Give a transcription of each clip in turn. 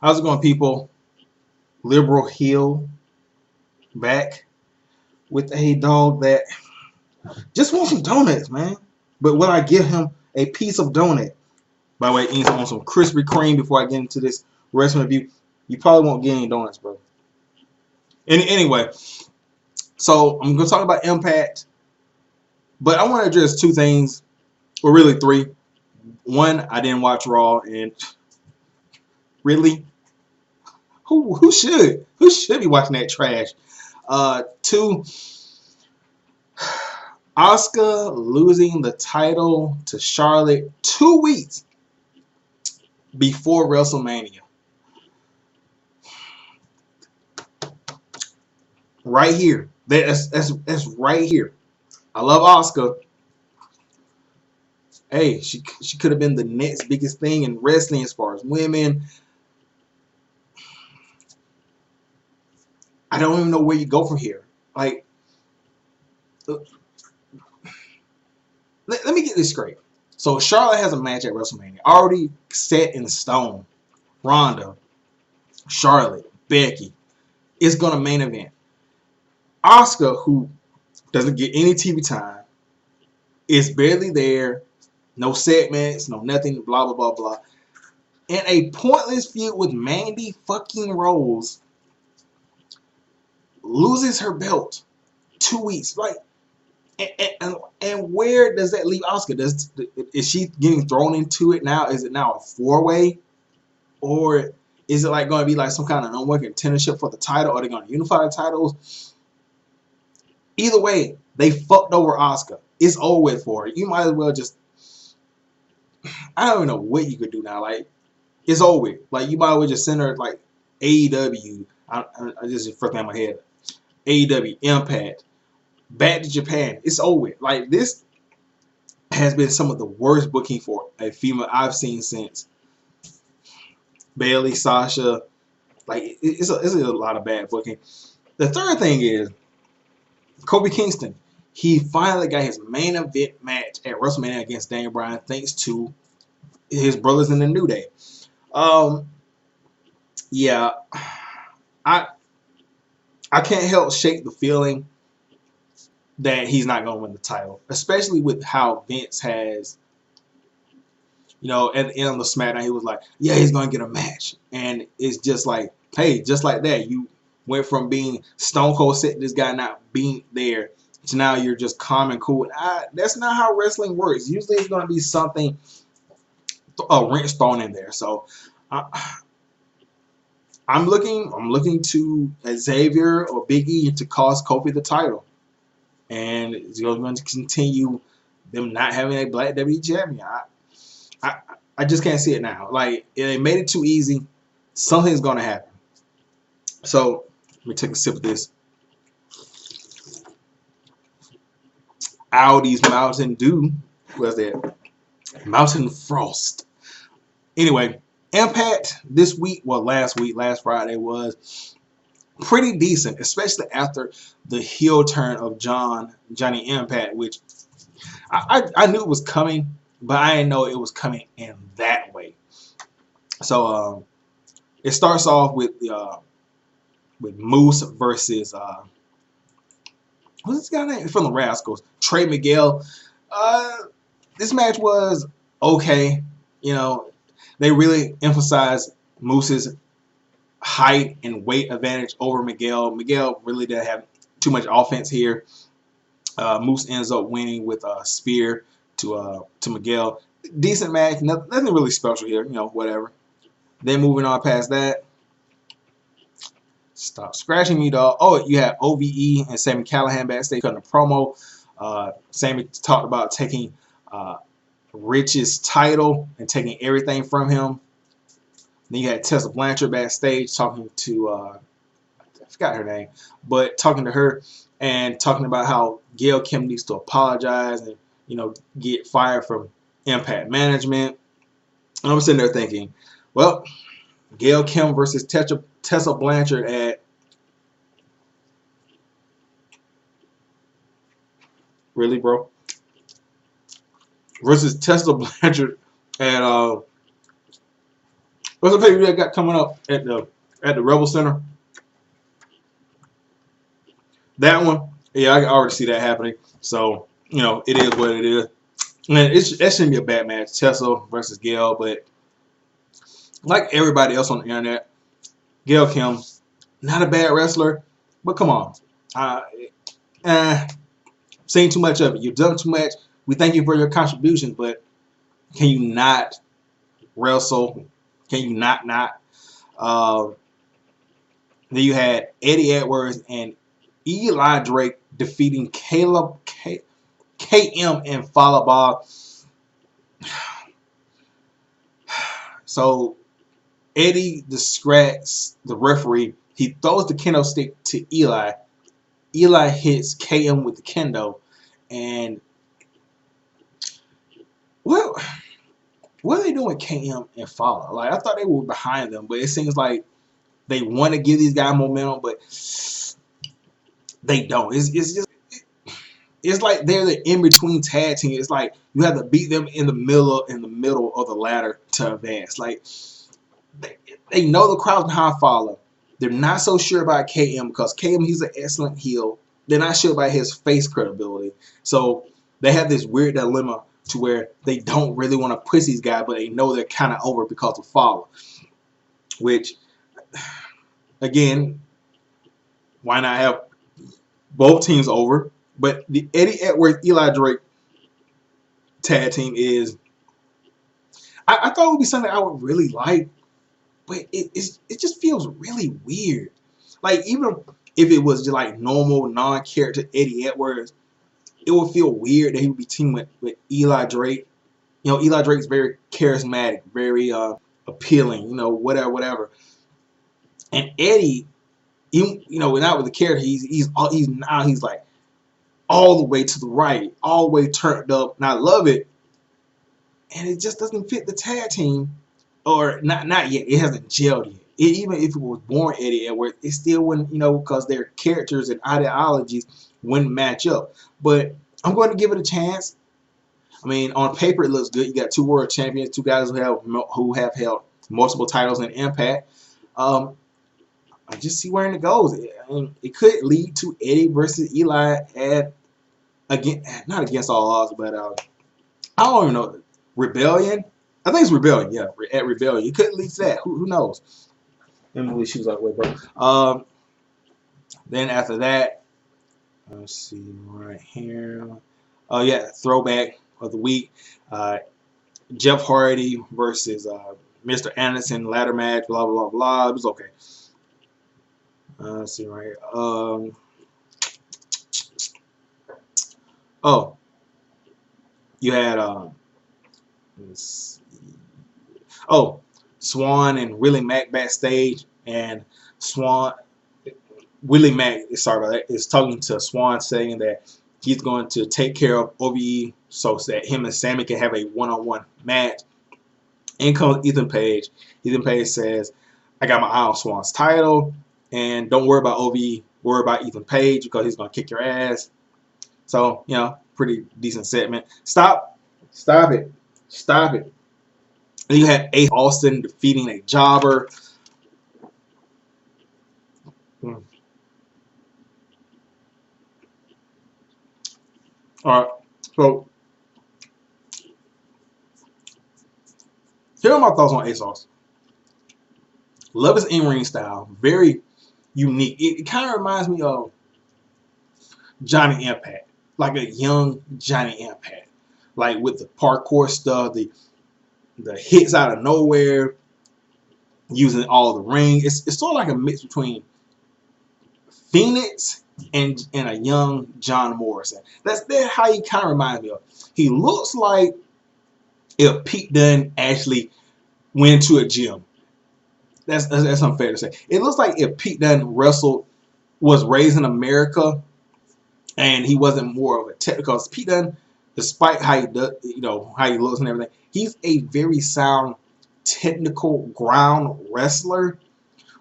How's it going, people? Liberal heel back with a dog that just wants some donuts, man. But will I give him a piece of donut? By the way, eating on some Krispy Kreme before I get into this wrestling review. You probably won't get any donuts, bro. Anyway, so I'm going to talk about Impact, but I want to address two things, or really three. One, I didn't watch Raw, and really, who should? Who should be watching that trash? Two, Asuka losing the title to Charlotte 2 weeks before WrestleMania. Right here. That's right here. I love Asuka. Hey, she could have been the next biggest thing in wrestling as far as women. I don't even know where you go from here. Like, let me get this straight. So Charlotte has a match at WrestleMania already set in stone. Ronda, Charlotte, Becky. It's gonna main event. Asuka, who doesn't get any TV time, is barely there. No segments, no nothing, blah, blah, blah, blah. In a pointless feud with Mandy fucking Rose, loses her belt 2 weeks. Like, and where does that leave Asuka? Is she getting thrown into it now? Is it now a four-way? Or is it like going to be like some kind of number one contendership for the title? Are they going to unify the titles? Either way, they fucked over Asuka. It's over with for her. You might as well just... I don't even know what you could do now. Like, it's over with. Like, you might as well just send her, like, AEW. I just first thing in my head. AEW, Impact, back to Japan. It's over with. Like, this has been some of the worst booking for a female I've seen since Bayley, Sasha. Like, it's a lot of bad booking. The third thing is Kofi Kingston. He finally got his main event match at WrestleMania against Daniel Bryan thanks to his brothers in the New Day. Yeah, I can't help shake the feeling that he's not going to win the title, especially with how Vince has, at the end of the SmackDown, he was like, yeah, he's going to get a match. And it's just like, hey, just like that, you went from being Stone Cold sitting this guy not being there to now you're just calm and cool. That's not how wrestling works. Usually it's going to be something, a wrench thrown in there. So I'm looking to Xavier or Big E to cost Kofi the title. And it's going to continue them not having a black WWE champion. I just can't see it now. Like, they made it too easy. Something's going to happen. So, let me take a sip of this. Audi's Mountain Dew. What's that? Mountain Frost. Anyway, Impact this week, last Friday, was pretty decent, especially after the heel turn of Johnny Impact, which I knew it was coming, but I didn't know it was coming in that way. So it starts off with Moose versus what's this guy name from the Rascals? Trey Miguel. This match was okay. They really emphasized Moose's height and weight advantage over Miguel. Miguel really didn't have too much offense here. Moose ends up winning with a spear to Miguel. Decent match, nothing really special here, whatever. Then moving on past that. Stop scratching me, dog. Oh, you have OVE and Sami Callihan backstage cutting a promo. Sami talked about taking Rich's title and taking everything from him. Then you had Tessa Blanchard backstage talking to, I forgot her name, but talking to her and talking about how Gail Kim needs to apologize and, get fired from Impact Management. And I'm sitting there thinking, well, Gail Kim versus Tessa Blanchard at really, bro? Versus Tessa Blanchard at What's the pay-per-view that got coming up at the Rebel Center? That one, yeah, I can already see that happening. So, it is what it is. Man, that shouldn't be a bad match. Tessa versus Gail, but like everybody else on the internet, Gail Kim, not a bad wrestler, but come on. Saying too much of it. You've done too much. We thank you for your contributions, but can you not wrestle? Can you not? Then you had Eddie Edwards and Eli Drake defeating KM and Falaba. So Eddie distracts the referee. He throws the kendo stick to Eli. Eli hits KM with the kendo. And what are they doing with KM and Falaba? Like, I thought they were behind them, but it seems like they want to give these guys momentum, but they don't. It's like they're the in-between tag team. It's like you have to beat them in the middle of the ladder to advance. Like, they know the crowd's behind Fowler. They're not so sure about KM because KM, he's an excellent heel. They're not sure about his face credibility. So they have this weird dilemma to where they don't really want to push these guys, but they know they're kind of over because of Fowler. Which, again, why not have both teams over? But the Eddie Edwards, Eli Drake tag team is, I thought it would be something I would really like, but it just feels really weird. Like, even if it was just like normal, non-character Eddie Edwards, it would feel weird that he would be teaming with Eli Drake. Eli Drake's very charismatic, very appealing, whatever. And Eddie, not with the character, he's like all the way to the right, all the way turned up, and I love it. And it just doesn't fit the tag team, or not yet. It hasn't gelled yet. Even if it was born Eddie Edwards, it still wouldn't, because their characters and ideologies wouldn't match up. But I'm going to give it a chance. I mean, on paper it looks good. You got two world champions, two guys who have held multiple titles in Impact. I just see where it goes. It could lead to Eddie versus Eli not against all odds, but I don't even know. Rebellion? I think it's Rebellion, yeah. At Rebellion. It could lead to that. Who knows? Let me move these shoes out of the way, bro. Then after that, let's see right here. Oh, yeah, throwback of the week. Jeff Hardy versus Mr. Anderson, ladder match, blah, blah, blah. It was okay. Let's see right here. You had Swann and Willie Mack backstage, and Willie Mack, sorry about that, is talking to Swann, saying that he's going to take care of OVE so that him and Sammy can have a one-on-one match. In comes Ethan Page. Ethan Page says, I got my eye on Swann's title, and don't worry about OVE, worry about Ethan Page because he's going to kick your ass. So, pretty decent segment. Stop it. And you had Ace Austin defeating a jobber. Alright, so here are my thoughts on Ace Austin. Love his in-ring style. Very unique. It kind of reminds me of Johnny Impact. Like a young Johnny Impact. Like with the parkour stuff, the hits out of nowhere, using all the ring. It's sort of like a mix between Phoenix and a young John Morrison. That's how he kind of reminds me of. He looks like if Pete Dunne actually went to a gym. That's unfair to say. It looks like if Pete Dunne was raised in America, and he wasn't more of a technical. Because Pete Dunne, despite how he does, how he looks and everything, he's a very sound technical ground wrestler,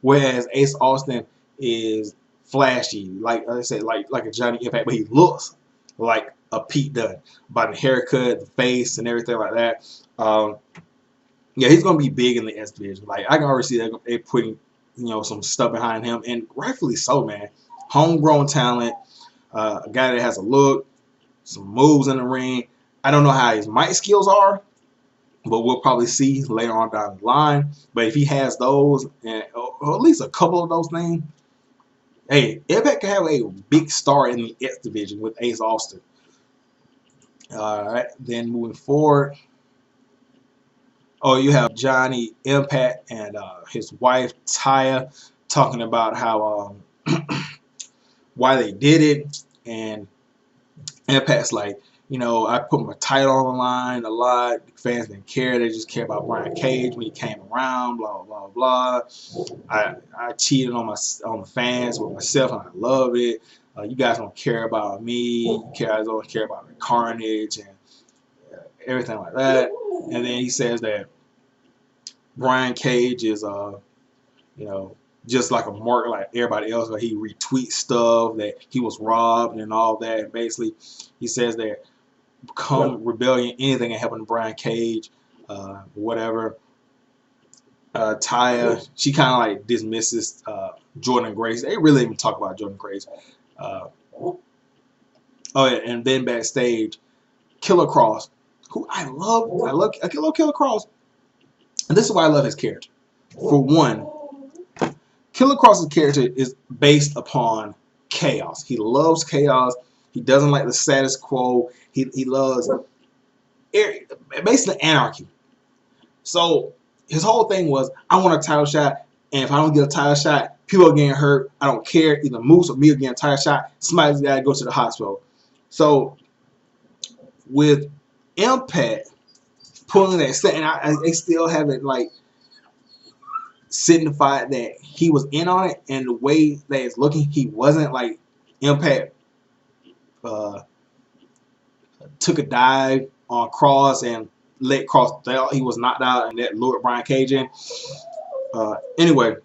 whereas Ace Austin is flashy, like I said, like a Johnny Impact, but he looks like a Pete Dunne by the haircut, the face, and everything like that. Yeah, he's gonna be big in the S division. Like I can already see that they putting some stuff behind him, and rightfully so, man. Homegrown talent, a guy that has a look, some moves in the ring. I don't know how his mic skills are, but we'll probably see later on down the line. But if he has those, or at least a couple of those things, hey, Impact can have a big star in the X division with Ace Austin. All right, then moving forward. Oh, you have Johnny Impact and his wife Taya talking about how why they did it, and Impact's like, I put my title on the line a lot. Fans didn't care; they just care about Brian Cage when he came around. Blah blah blah. I cheated on the fans with myself, and I love it. You guys don't care about me. You guys don't care about the Carnage and everything like that. And then he says that Brian Cage is just like a mark like everybody else, but he retweets stuff that he was robbed and all that. And basically, he says that come rebellion, anything that happened to Brian Cage, whatever. Taya, she kind of like dismisses Jordan Grace. They really even talk about Jordan Grace. Oh yeah, and then backstage, Killer Cross, who I love Killer Cross, and this is why I love his character. For one, Killer Cross's character is based upon chaos. He loves chaos. He doesn't like the status quo. He loves basically anarchy. So his whole thing was, I want a title shot, and if I don't get a title shot, people are getting hurt. I don't care. Either Moose or me are getting a title shot. Somebody's got to go to the hospital. So with Impact pulling that set, and they still haven't like signified that he was in on it, and the way that it's looking, he wasn't. Like Impact took a dive on Cross and let Cross down. He was knocked out, and that lured Brian Cage in. Anyway,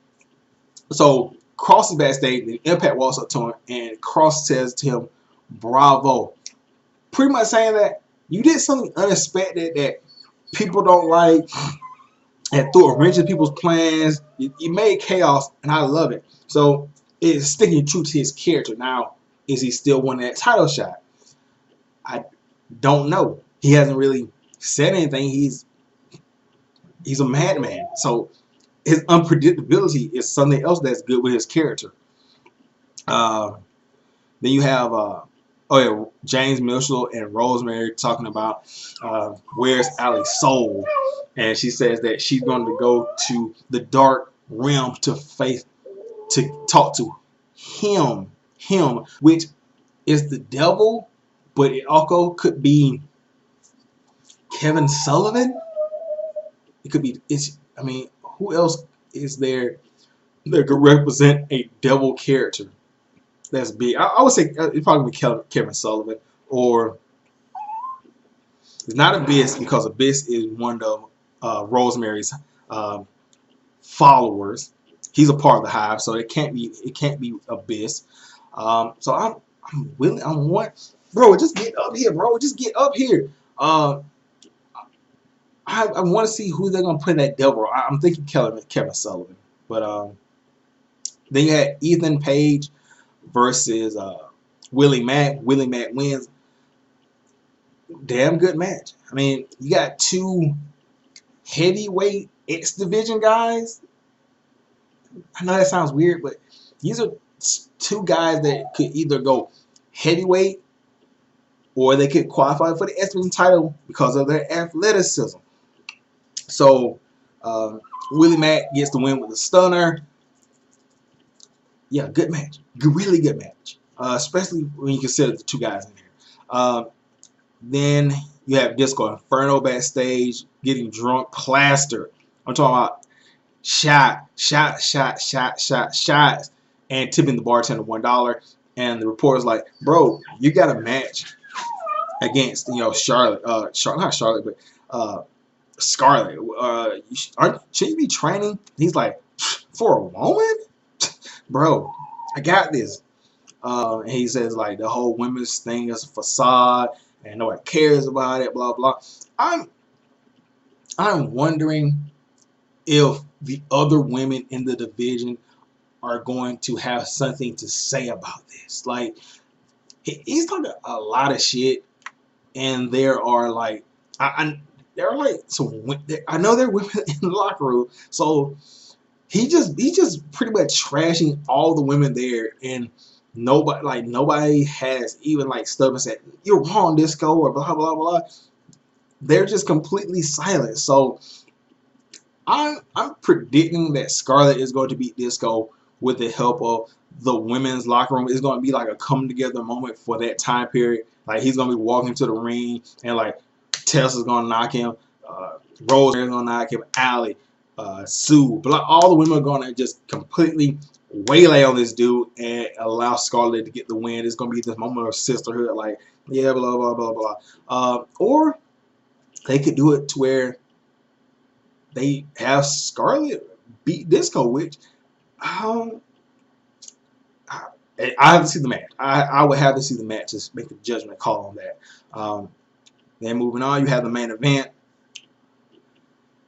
so Cross is backstage, and Impact walks up to him, and Cross says to him, "Bravo." Pretty much saying that you did something unexpected that people don't like, and threw a wrench in people's plans. You made chaos, and I love it. So it's sticking true to his character. Now, is he still winning that title shot? I don't know. He hasn't really said anything. He's a madman. So his unpredictability is something else that's good with his character. Then you have James Mitchell and Rosemary talking about where's Ali's soul, and she says that she's going to go to the dark realm to talk to him, which is the devil, but it also could be Kevin Sullivan. It could be. Who else is there that could represent a devil character that's big? I would say it'd probably be Kevin Sullivan, or it's not Abyss, because Abyss is one of Rosemary's followers. He's a part of the Hive, so it can't be Abyss. So I'm willing. I'm what, bro? Just get up here, bro. Just get up here. I want to see who they're gonna put in that devil. I'm thinking Kevin Sullivan, but then you had Ethan Page versus Willie Mack. Willie Mack wins. Damn good match. I mean, you got two heavyweight X division guys. I know that sounds weird, but these are two guys that could either go heavyweight or they could qualify for the X division title because of their athleticism. So Willie Mack gets the win with the stunner. Yeah, good match. Really good match. Especially when you consider the two guys in here. Then you have Disco Inferno backstage getting drunk, plastered. I'm talking about shots, and tipping the bartender $1. And the reporter's like, "Bro, you got a match against Charlotte. Not Charlotte, but Scarlett. Shouldn't you be training?" He's like, "For a woman, bro, I got this." And he says like the whole women's thing is a facade and nobody cares about it, blah blah. I'm wondering if the other women in the division are going to have something to say about this. Like, he's talking a lot of shit, and there are like, there are like I know there are women in the locker room, so he just pretty much trashing all the women there, and nobody has even like stuff and said you're wrong, Disco, or blah blah blah. They're just completely silent. So I'm predicting that Scarlett is going to beat Disco with the help of the women's locker room. It's going to be like a come together moment for that time period. Like, he's going to be walking to the ring, and like Tessa's going to knock him, Rosemary's going to knock him, Allie, Sue, but like, all the women are going to just completely waylay on this dude and allow Scarlett to get the win. It's going to be this moment of sisterhood, like, yeah, blah blah blah blah. Or they could do it to where they have Scarlett beat Disco, which I have to see the match. I would have to see the match to make a judgment call on that. Then moving on, you have the main event.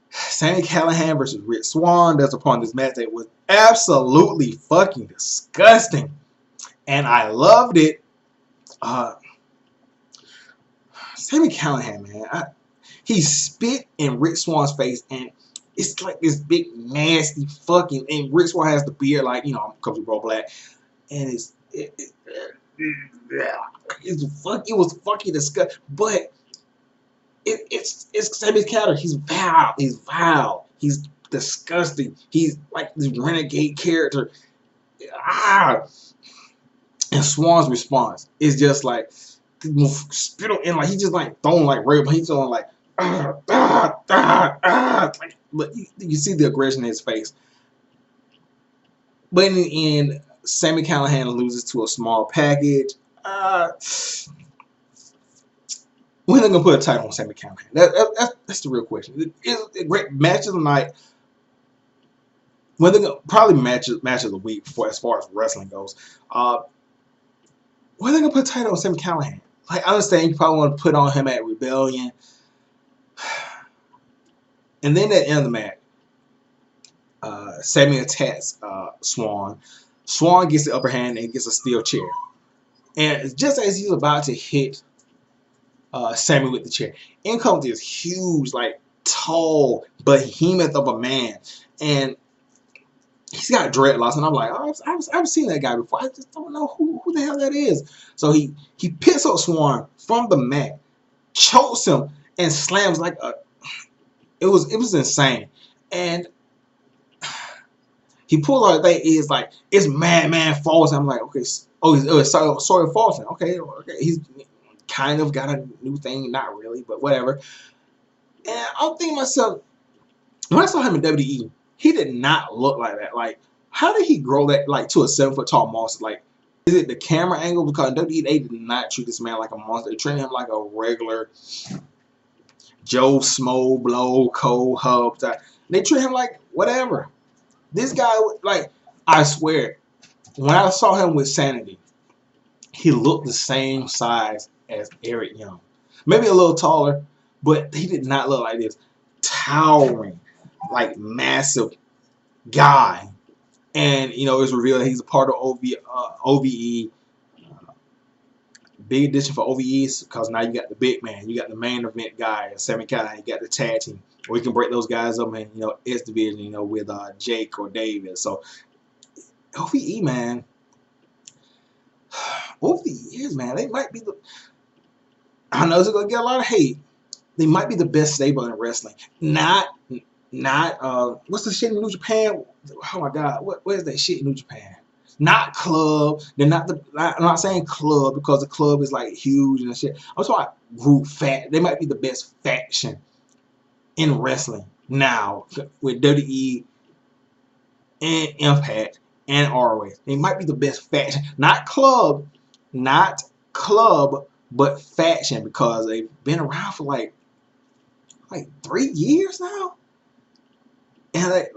Sami Callihan versus Rich Swann. That's upon this match that was absolutely fucking disgusting. And I loved it. Sami Callihan, man. He spit in Rich Swann's face, and it's like this big nasty fucking. And Rich Swann has the beard, like, because we bro black, and it was fucking disgusting. But it's Sami Callihan. He's vile. He's vile. He's disgusting. He's like this renegade character. And Swann's response is just like spit on, and like he just like throwing like rape. He's throwing like. But you see the aggression in his face. But in the end, Sami Callihan loses to a small package. When are they gonna put a title on Sami Callihan? That's the real question. It's a great match of the night. When they gonna probably match of the week for as far as wrestling goes. When are they gonna put a title on Sami Callihan? Like, I understand you probably want to put on him at Rebellion. And then at the end of the match, Sami attacks Swann. Swann gets the upper hand and gets a steel chair. And just as he's about to hit Sami with the chair, in comes this huge, like, tall behemoth of a man. And he's got dreadlocks. And I'm like, oh, I've seen that guy before. I just don't know who the hell that is. So he picks up Swann from the mat, chokes him, and slams like a... It was insane. And he pulled out that is like, it's Madman Fulton. I'm like, okay, sorry Fulton. Okay, he's kind of got a new thing, not really, but whatever. And I'm thinking to myself, when I saw him in WWE, he did not look like that. Like, how did he grow that like to a 7-foot tall monster? Like, is it the camera angle? Because WWE, they did not treat this man like a monster. They treated him like a regular Joe Smo, Blow, Cole, Hub. They treat him like whatever. This guy, like, I swear, when I saw him with Sanity, he looked the same size as Eric Young. Maybe a little taller, but he did not look like this towering, like, massive guy. And, it's revealed that he's a part of OVE. Big addition for OVEs, because now you got the big man, you got the main event guy, Sami Callihan, you got the tag team. We can break those guys up in, S division, with Jake or David. So OVE, man, OVEs, man, they might be the... I know it's gonna get a lot of hate. They might be the best stable in wrestling. Not what's the shit in New Japan? Oh my God, what is that shit in New Japan? Not club. They're not I'm not saying club because the club is like huge and shit. I'm talking about group fat. They might be the best faction in wrestling now with WWE and Impact and ROH. They might be the best faction. Not club, but faction, because they've been around for like 3 years now. And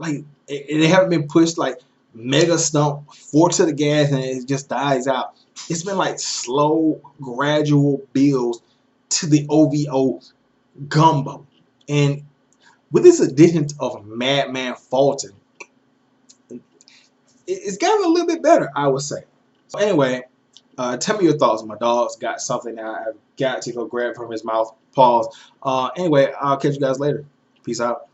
they haven't been pushed like mega stump, 4 to the gas, and it just dies out. It's been like slow, gradual builds to the OVO gumbo. And with this addition of Madman Fulton, it's gotten a little bit better, I would say. So anyway, tell me your thoughts. My dog's got something that I've got to go grab from his mouth. Pause. Anyway, I'll catch you guys later. Peace out.